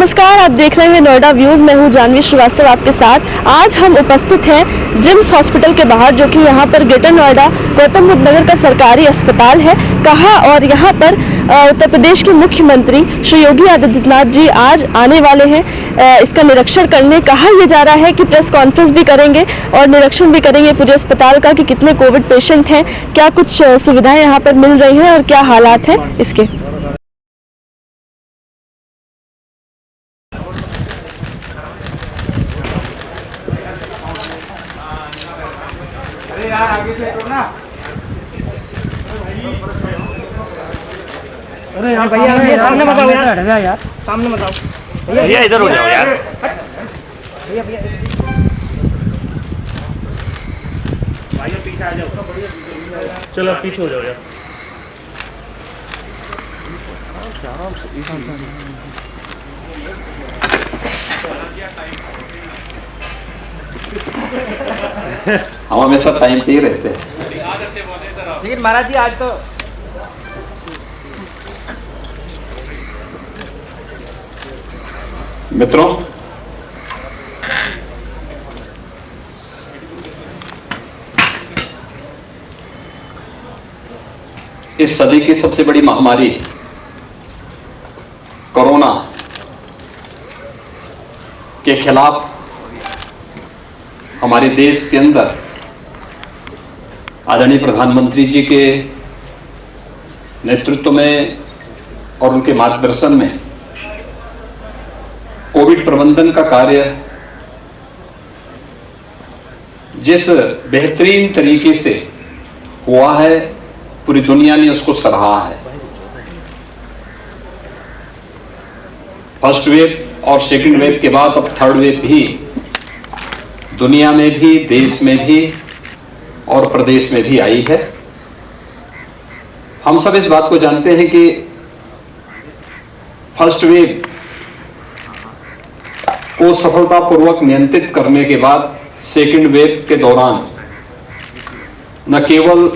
नमस्कार, आप देख रहे हैं नोएडा व्यूज। मैं हूं जानवी श्रीवास्तव आपके साथ। आज हम उपस्थित हैं जिम्स हॉस्पिटल के बाहर, जो कि यहां पर ग्रेटर नोएडा गौतम बुद्ध नगर का सरकारी अस्पताल है कहा। और यहां पर उत्तर प्रदेश के मुख्यमंत्री श्री योगी आदित्यनाथ जी आज आने वाले हैं इसका निरीक्षण करने। कहा यह जा रहा है कि प्रेस कॉन्फ्रेंस भी करेंगे और निरीक्षण भी करेंगे पूरे अस्पताल का कि कितने कोविड पेशेंट हैं, क्या कुछ सुविधाएं यहाँ पर मिल रही हैं और क्या हालात हैं इसके। अरे यार आगे से हटो ना। अरे यार भैया सामने मत आओ यार, हट जा यार, सामने मत आओ भैया, इधर हो जाओ यार भैया भैया भाई पीछे आ जाओ। चलो पीछे हो जाओ यार। हम हमेशा टाइम पे ही रहते हैं, लेकिन महाराज जी आज तो मित्रों, इस सदी की सबसे बड़ी महामारी कोरोना के खिलाफ हमारे देश के अंदर आदरणीय प्रधानमंत्री जी के नेतृत्व में और उनके मार्गदर्शन में कोविड प्रबंधन का कार्य जिस बेहतरीन तरीके से हुआ है, पूरी दुनिया ने उसको सराहा है। फर्स्ट वेव और सेकंड वेव के बाद अब थर्ड वेव भी दुनिया में भी, देश में भी और प्रदेश में भी आई है। हम सब इस बात को जानते हैं कि फर्स्ट वेव को सफलतापूर्वक नियंत्रित करने के बाद सेकंड वेव के दौरान न केवल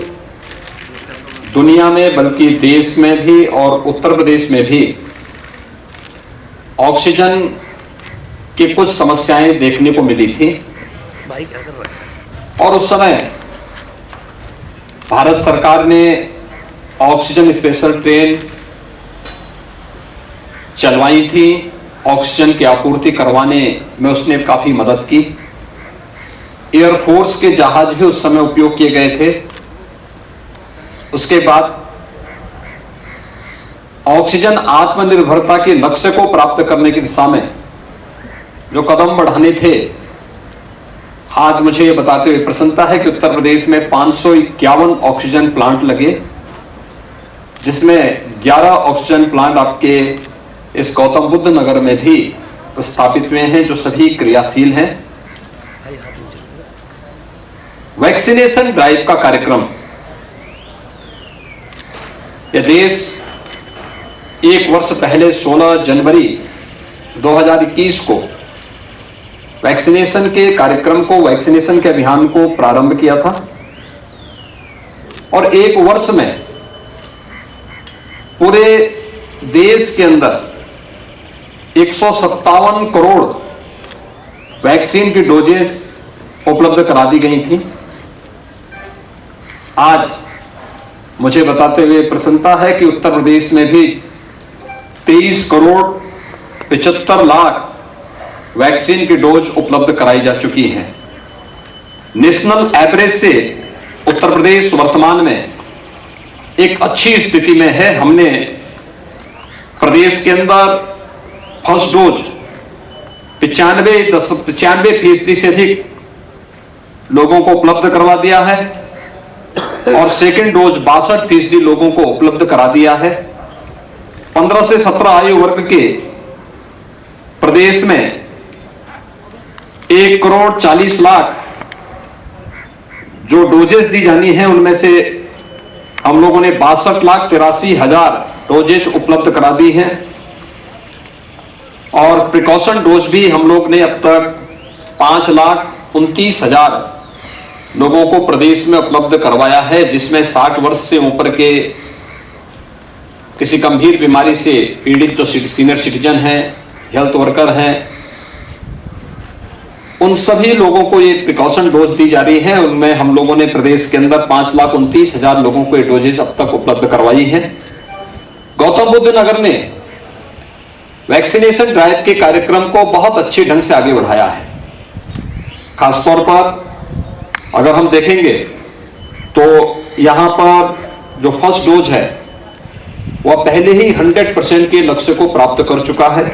दुनिया में बल्कि देश में भी और उत्तर प्रदेश में भी ऑक्सीजन की कुछ समस्याएं देखने को मिली थी। और उस समय भारत सरकार ने ऑक्सीजन स्पेशल ट्रेन चलवाई थी। ऑक्सीजन की आपूर्ति करवाने में उसने काफी मदद की। एयरफोर्स के जहाज भी उस समय उपयोग किए गए थे। उसके बाद ऑक्सीजन आत्मनिर्भरता के लक्ष्य को प्राप्त करने की दिशा में जो कदम बढ़ाने थे, आज मुझे ये बताते हुए प्रसन्नता है कि उत्तर प्रदेश में 551 ऑक्सीजन प्लांट लगे, जिसमें 11 ऑक्सीजन प्लांट आपके इस गौतम बुद्ध नगर में भी स्थापित हुए हैं, जो सभी क्रियाशील हैं। वैक्सीनेशन ड्राइव का कार्यक्रम यह देश एक वर्ष पहले 16 जनवरी 2021 को वैक्सीनेशन के कार्यक्रम को, वैक्सीनेशन के अभियान को प्रारंभ किया था। और एक वर्ष में पूरे देश के अंदर 157 करोड़ वैक्सीन की डोजेज उपलब्ध करा दी गई थी। आज मुझे बताते हुए प्रसन्नता है कि उत्तर प्रदेश में भी 23 करोड़ 75 लाख वैक्सीन की डोज उपलब्ध कराई जा चुकी हैं। नेशनल एवरेज से उत्तर प्रदेश वर्तमान में एक अच्छी स्थिति में है। हमने प्रदेश के अंदर फर्स्ट डोज 95% से अधिक लोगों को उपलब्ध करवा दिया है और सेकंड डोज 62% लोगों को उपलब्ध करा दिया है। 15 से 17 आयु वर्ग के प्रदेश में 1 करोड़ 40 लाख जो डोजेस दी जानी है, उनमें से हम लोगों ने 62,83,000 डोजेज उपलब्ध करा दी हैं। और प्रिकॉशन डोज भी हम लोग ने अब तक 5,29,000 लोगों को प्रदेश में उपलब्ध करवाया है, जिसमें 60 वर्ष से ऊपर के किसी गंभीर बीमारी से पीड़ित जो सीनियर सिटीजन हैं हेल्थ वर्कर हैं, उन सभी लोगों को ये प्रिकॉशन डोज दी जा रही है। उनमें हम लोगों ने प्रदेश के अंदर 5,29,000 लोगों को ये डोजेज अब तक उपलब्ध करवाई है। गौतम बुद्ध नगर ने वैक्सीनेशन ड्राइव के कार्यक्रम को बहुत अच्छे ढंग से आगे बढ़ाया है। खासतौर पर अगर हम देखेंगे तो यहां पर जो फर्स्ट डोज है वह पहले ही 100% के लक्ष्य को प्राप्त कर चुका है।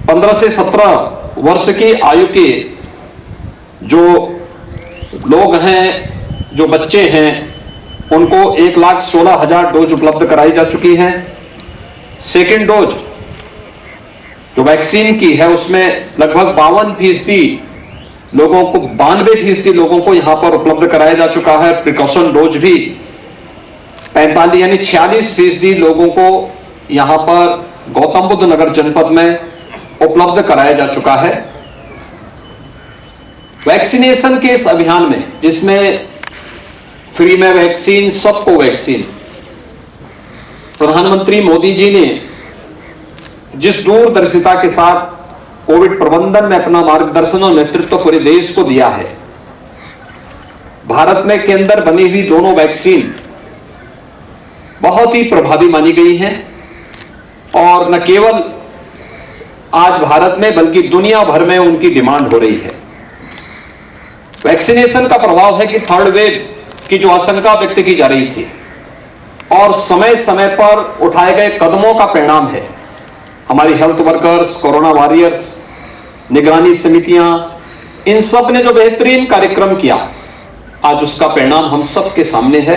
15 से 17 वर्ष की आयु के जो लोग हैं, जो बच्चे हैं, उनको 1,16,000 डोज उपलब्ध कराई जा चुकी है। सेकेंड डोज जो वैक्सीन की है उसमें लगभग 52% लोगों को 92% लोगों को यहां पर उपलब्ध कराया जा चुका है। प्रिकॉशन डोज भी 45 यानी 46% लोगों को यहां पर गौतम बुद्ध नगर जनपद में उपलब्ध कराया जा चुका है। वैक्सीनेशन के इस अभियान में, जिसमें फ्री में वैक्सीन, सबको वैक्सीन, प्रधानमंत्री मोदी जी ने जिस दूरदर्शिता के साथ कोविड प्रबंधन में अपना मार्गदर्शन और नेतृत्व पूरे देश को दिया है, भारत में के अंदर बनी हुई दोनों वैक्सीन बहुत ही प्रभावी मानी गई हैं और न केवल आज भारत में बल्कि दुनिया भर में उनकी डिमांड हो रही है। वैक्सीनेशन का प्रभाव है कि थर्ड वेव की जो आशंका व्यक्त की जा रही थी और समय समय पर उठाए गए कदमों का परिणाम है। हमारी हेल्थ वर्कर्स, कोरोना वॉरियर्स, निगरानी समितियां, इन सब ने जो बेहतरीन कार्यक्रम किया, आज उसका परिणाम हम सब के सामने है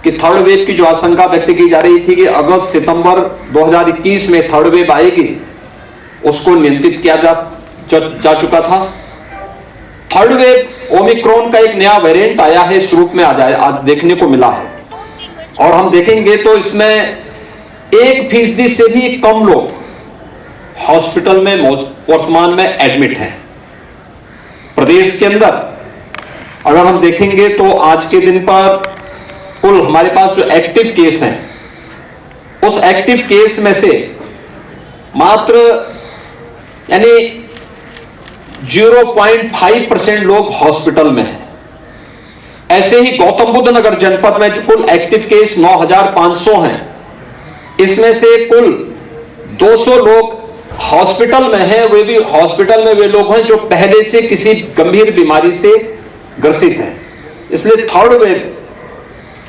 कि थर्ड वेव की जो आशंका व्यक्त की जा रही थी कि अगस्त सितंबर 2021 में थर्ड वेव आएगी, उसको नियंत्रित किया जा चुका था। थर्ड वेव ओमिक्रॉन का एक नया वेरिएंट आया है, इस रूप में आज देखने को मिला है और हम देखेंगे तो इसमें 1% से भी कम लोग हॉस्पिटल में वर्तमान में एडमिट हैं। प्रदेश के अंदर अगर हम देखेंगे तो आज के दिन पर कुल हमारे पास जो एक्टिव केस हैं, उस एक्टिव केस में से मात्र यानी 0.5% लोग हॉस्पिटल में हैं। ऐसे ही गौतम बुद्ध नगर जनपद में जो कुल एक्टिव केस 9,500 हैं, इसमें से कुल 200 लोग हॉस्पिटल में हैं। वे भी हॉस्पिटल में वे लोग हैं जो पहले से किसी गंभीर बीमारी से ग्रसित हैं। इसलिए थर्ड वेव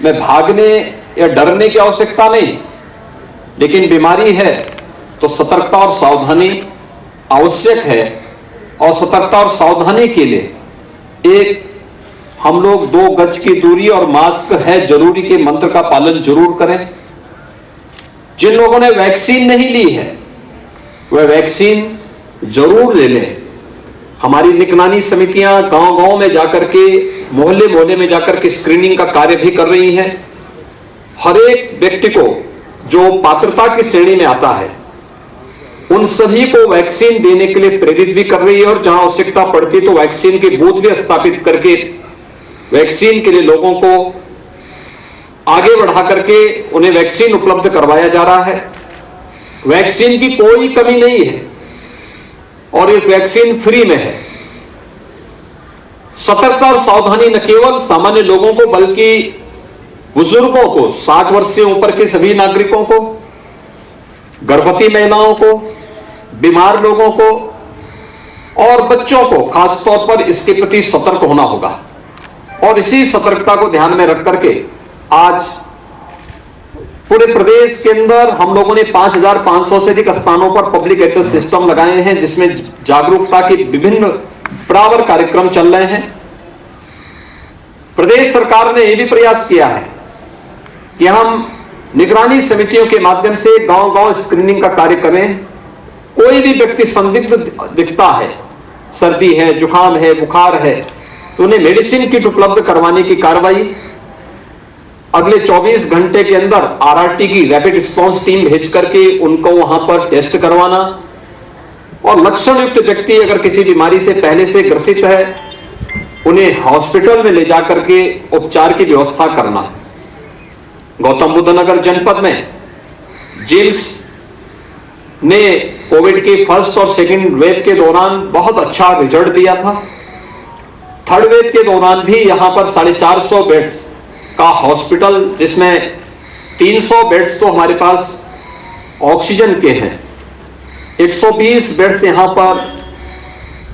में भागने या डरने की आवश्यकता नहीं, लेकिन बीमारी है तो सतर्कता और सावधानी आवश्यक है और सतर्कता और सावधानी के लिए एक हम लोग 2 गज की दूरी और मास्क है जरूरी के मंत्र का पालन जरूर करें। जिन लोगों ने वैक्सीन नहीं ली है वह वैक्सीन जरूर ले लें। हमारी निगरानी समितियां गांव-गांव में जाकर के, मोहल्ले में जाकर के स्क्रीनिंग का कार्य भी कर रही हैं। हर एक व्यक्ति को जो पात्रता की श्रेणी में आता है उन सभी को वैक्सीन देने के लिए प्रेरित भी कर रही है और जहां आवश्यकता पड़ती तो वैक्सीन के बूथ भी स्थापित करके वैक्सीन के लिए लोगों को आगे बढ़ा करके उन्हें वैक्सीन उपलब्ध करवाया जा रहा है। वैक्सीन की कोई कमी नहीं है और ये वैक्सीन फ्री में है। सतर्कता और सावधानी न केवल सामान्य लोगों को बल्कि बुजुर्गों को, 60 वर्ष से ऊपर के सभी नागरिकों को, गर्भवती महिलाओं को, बीमार लोगों को और बच्चों को खास तौर पर इसके प्रति सतर्क होना होगा। और इसी सतर्कता को ध्यान में रख करके आज पूरे प्रदेश के अंदर हम लोगों ने 5,500 से अधिक स्थानों पर पब्लिक एड्रेस सिस्टम लगाए हैं, जिसमें जागरूकता के विभिन्न बराबर कार्यक्रम चल रहे हैं। प्रदेश सरकार ने यह भी प्रयास किया है कि हम निगरानी समितियों के माध्यम से गांव-गांव स्क्रीनिंग का कार्य करें। कोई भी व्यक्ति संदिग्ध दिखता है, सर्दी है, जुकाम है, बुखार है, तो उन्हें मेडिसिन किट उपलब्ध करवाने की कार्रवाई अगले 24 घंटे के अंदर आरआरटी की रैपिड रिस्पांस टीम भेज करके उनको वहां पर टेस्ट करवाना और लक्षण युक्त व्यक्ति अगर किसी बीमारी से पहले से ग्रसित है उन्हें हॉस्पिटल में ले जाकर के उपचार की व्यवस्था करना। गौतम बुद्ध नगर जनपद में जिम्स ने कोविड की फर्स्ट और सेकंड वेव के दौरान बहुत अच्छा रिजल्ट दिया था। थर्ड वेव के दौरान भी यहां पर 450 बेड्स का हॉस्पिटल, जिसमें 300 बेड्स तो हमारे पास ऑक्सीजन के हैं, 120 बेड्स यहां पर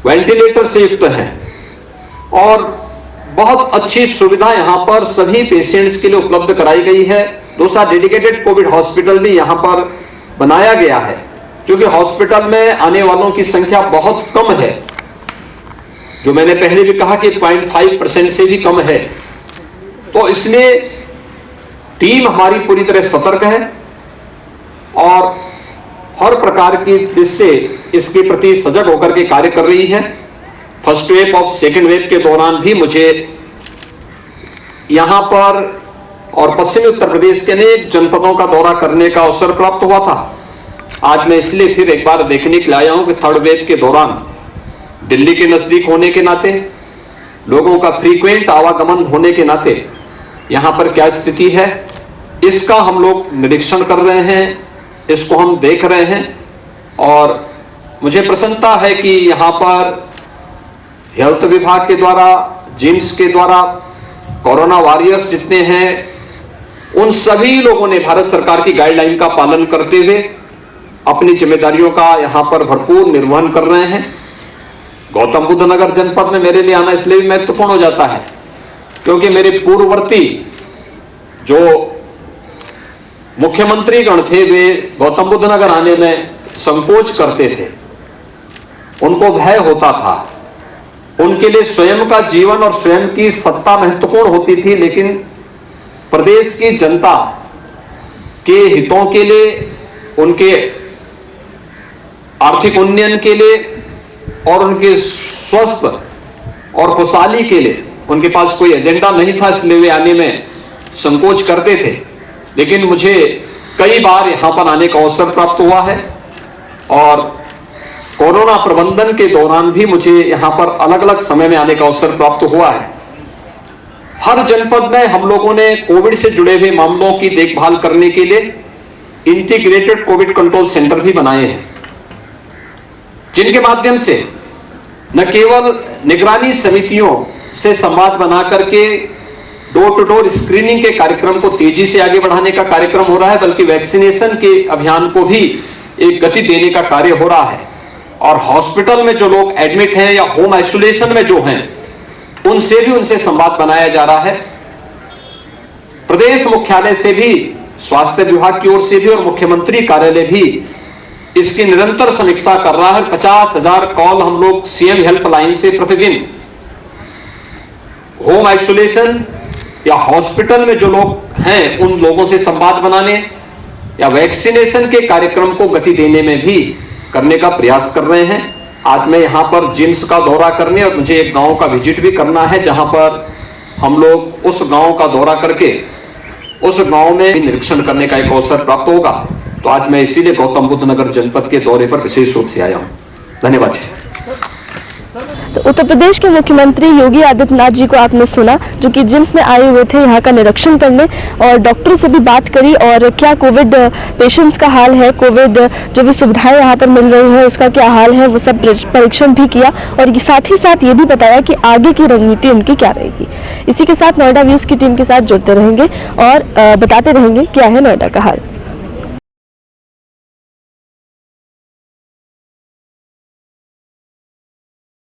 वेंटिलेटर से युक्त हैं और बहुत अच्छी सुविधा यहां पर सभी पेशेंट्स के लिए उपलब्ध कराई गई है। दूसरा, डेडिकेटेड कोविड हॉस्पिटल भी यहां पर बनाया गया है, क्योंकि हॉस्पिटल में आने वालों की संख्या बहुत कम है, जो मैंने पहले भी कहा कि 0.5% से भी कम है। तो इसलिए टीम हमारी पूरी तरह सतर्क है और हर प्रकार की दृष्टि से इसके प्रति सजग होकर के कार्य कर रही है। फर्स्ट वेव और सेकेंड वेव के दौरान भी मुझे यहां पर और पश्चिमी उत्तर प्रदेश के अनेक जनपदों का दौरा करने का अवसर प्राप्त हुआ था। आज मैं इसलिए फिर एक बार देखने के लिए आया हूं कि थर्ड वेव के दौरान दिल्ली के नजदीक होने के नाते, लोगों का फ्रीक्वेंट आवागमन होने के नाते यहां पर क्या स्थिति है, इसका हम लोग निरीक्षण कर रहे हैं, इसको हम देख रहे हैं और मुझे प्रसन्नता है कि यहां पर हेल्थ विभाग के द्वारा, जिम्स के द्वारा, कोरोना वॉरियर्स जितने हैं, उन सभी लोगों ने भारत सरकार की गाइडलाइन का पालन करते हुए अपनी जिम्मेदारियों का यहां पर भरपूर निर्वहन कर रहे हैं। गौतम बुद्ध नगर जनपद में मेरे लिए आना इसलिए भी महत्वपूर्ण हो जाता है क्योंकि मेरे पूर्ववर्ती जो मुख्यमंत्री गण थे वे गौतम बुद्ध नगर आने में संकोच करते थे, उनको भय होता था, उनके लिए स्वयं का जीवन और स्वयं की सत्ता महत्वपूर्ण होती थी, लेकिन प्रदेश की जनता के हितों के लिए, उनके आर्थिक उन्नयन के लिए और उनके स्वस्थ और खुशहाली के लिए उनके पास कोई एजेंडा नहीं था, इसलिए वे आने में संकोच करते थे। लेकिन मुझे कई बार यहां पर आने का अवसर प्राप्त हुआ है और कोरोना प्रबंधन के दौरान भी मुझे यहां पर अलग अलग समय में आने का अवसर प्राप्त हुआ है। हर जनपद में हम लोगों ने कोविड से जुड़े हुए मामलों की देखभाल करने के लिए इंटीग्रेटेड कोविड कंट्रोल सेंटर भी बनाए हैं, जिनके माध्यम से न केवल निगरानी समितियों से संवाद बना करके डोर टू डोर स्क्रीनिंग के कार्यक्रम को तेजी से आगे बढ़ाने का कार्यक्रम हो रहा है, बल्कि वैक्सीनेशन के अभियान को भी एक गति देने का कार्य हो रहा है। और हॉस्पिटल में जो लोग एडमिट हैं या होम आइसोलेशन में जो हैं, उनसे संवाद बनाया जा रहा है। प्रदेश मुख्यालय से भी, स्वास्थ्य विभाग की ओर से भी और मुख्यमंत्री कार्यालय भी इसकी निरंतर समीक्षा कर रहा है। 50,000 कॉल हम लोग सीएम हेल्पलाइन से प्रतिदिन होम आइसोलेशन या हॉस्पिटल में जो लोग हैं उन लोगों से संवाद बनाने या वैक्सीनेशन के कार्यक्रम को गति देने में भी करने का प्रयास कर रहे हैं। आज मैं यहां पर जिम्स का दौरा करने और मुझे एक गांव का विजिट भी करना है, जहां पर हम लोग उस गांव का दौरा करके उस गांव में निरीक्षण करने का एक अवसर प्राप्त होगा। तो आज मैं इसीलिए गौतम बुद्ध नगर जनपद के दौरे पर विशेष रूप से आया हूं। धन्यवाद। तो उत्तर प्रदेश के मुख्यमंत्री योगी आदित्यनाथ जी को आपने सुना, जो कि जिम्स में आए हुए थे यहाँ का निरीक्षण करने और डॉक्टरों से भी बात करी और क्या कोविड पेशेंट्स का हाल है, कोविड जो भी सुविधाएं यहाँ पर मिल रही है उसका क्या हाल है, वो सब परीक्षण भी किया और साथ ही साथ ये भी बताया कि आगे की रणनीति उनकी क्या रहेगी। इसी के साथ नोएडा व्यूज की टीम के साथ जुड़ते रहेंगे और बताते रहेंगे क्या है नोएडा का हाल।